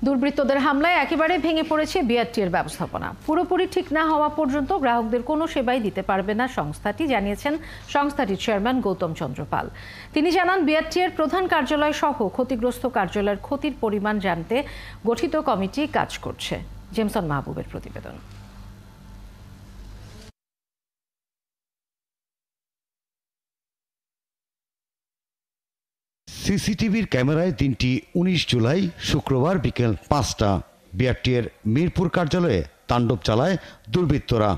দুর্বৃত্তদের হামলায় একেবারে ভেঙে পড়েছে বিআরটির ব্যবস্থাপনা। পুরোপুরি ঠিক না হওয়া পর্যন্ত গ্রাহকদের কোনো সেবাই দিতে পারবে না সংস্থাটি, জানিয়েছেন সংস্থাটির চেয়ারম্যান গৌতম চন্দ্র পাল। তিনি জানান, বিআরটির প্রধান কার্যালয় সহ ক্ষতিগ্রস্ত কার্যালয়ের ক্ষতির পরিমাণ জানতে গঠিত কমিটি কাজ করছে। জেমসন মাহবুবের প্রতিবেদন। সিসিটিভির ক্যামেরায় দিনটি 19 জুলাই শুক্রবার বিকেল 5টা বিআরটির মিরপুর কার্যালয়ে তাণ্ডব চালায় দুর্বৃত্তরা।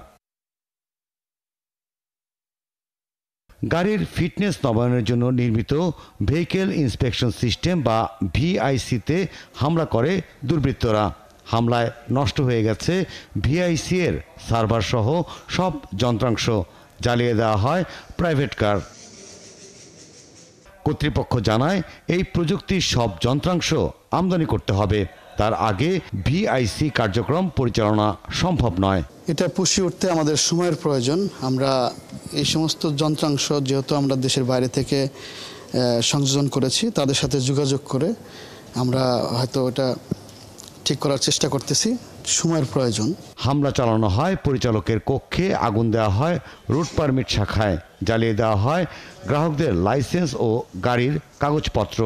গাড়ির ফিটনেস নবায়নের জন্য নির্মিত ভেহিকেল ইন্সপেকশন সিস্টেম বা ভিআইসিতে হামলা করে দুর্বৃত্তরা। হামলায় নষ্ট হয়ে গেছে ভিআইসি এর সার্ভার সহ সব যন্ত্রাংশ, জ্বালিয়ে দেওয়া হয় প্রাইভেট কার। কর্তৃপক্ষ জানায়, এই প্রযুক্তির সব যন্ত্রাংশ আমদানি করতে হবে, তার আগে ভিআইসি কার্যক্রম পরিচালনা সম্ভব নয়। এটা পুষিয়ে উঠতে আমাদের সময়ের প্রয়োজন। আমরা এই সমস্ত যন্ত্রাংশ যেহেতু আমরা দেশের বাইরে থেকে সংযোজন করেছি, তাদের সাথে যোগাযোগ করে আমরা হয়তো এটা ঠিক করার চেষ্টা করতেছি। সময়ের প্রয়োজন। হামলা চালানো হয় পরিচালকের কক্ষে, আগুন দেওয়া হয় রুট পারমিট শাখায়, জ্বালিয়ে দেওয়া হয় গ্রাহকদের লাইসেন্স ও গাড়ির কাগজপত্র।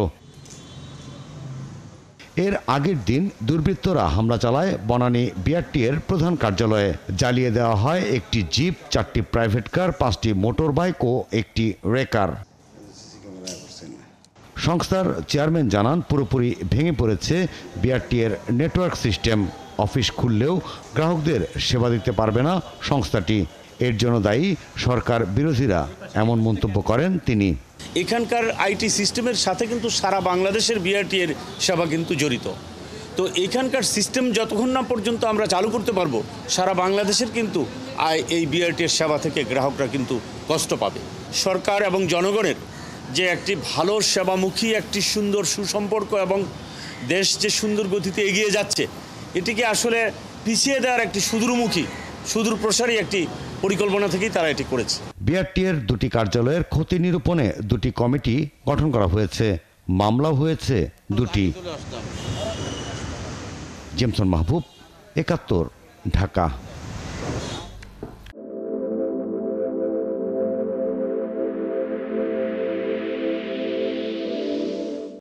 এর আগের দিন দুর্বৃত্তরা হামলা চালায় বনানী বিআরটি এর প্রধান কার্যালয়ে। জ্বালিয়ে দেওয়া হয় একটি জিপ, 4টি প্রাইভেট কার, 5টি মোটর বাইক ও একটি রেকার। সংস্থার চেয়ারম্যান জানান, পুরোপুরি ভেঙে পড়েছে বিআরটি এর নেটওয়ার্ক সিস্টেম। অফিস খুললেও গ্রাহকদের সেবা দিতে পারবে না সংস্থাটি। এর জন্য দায়ী সরকার বিরোধীরা, এমন মন্তব্য করেন তিনি। এখানকার আইটি সিস্টেমের সাথে কিন্তু সারা বাংলাদেশের বিআরটি এর সেবা কিন্তু জড়িত। তো এখানকার সিস্টেম যতক্ষণ না পর্যন্ত আমরা চালু করতে পারবো, সারা বাংলাদেশের কিন্তু এই বিআরটি এর সেবা থেকে গ্রাহকরা কিন্তু কষ্ট পাবে। সরকার এবং জনগণের যে একটি ভালো সেবামুখী একটি সুন্দর সুসম্পর্ক এবং দেশ যে সুন্দর গতিতে এগিয়ে যাচ্ছে, এটিকে আসলে পিছিয়ে দেওয়ার একটি সুদূর প্রসারী একটি পরিকল্পনা থেকেই তারা এটি করেছে। বিআরটি এর 2টি কার্যালয়ের ক্ষতি নিরূপণে 2টি কমিটি গঠন করা হয়েছে, মামলাও হয়েছে 2টি। জেমসন মাহবুব, 71, ঢাকা।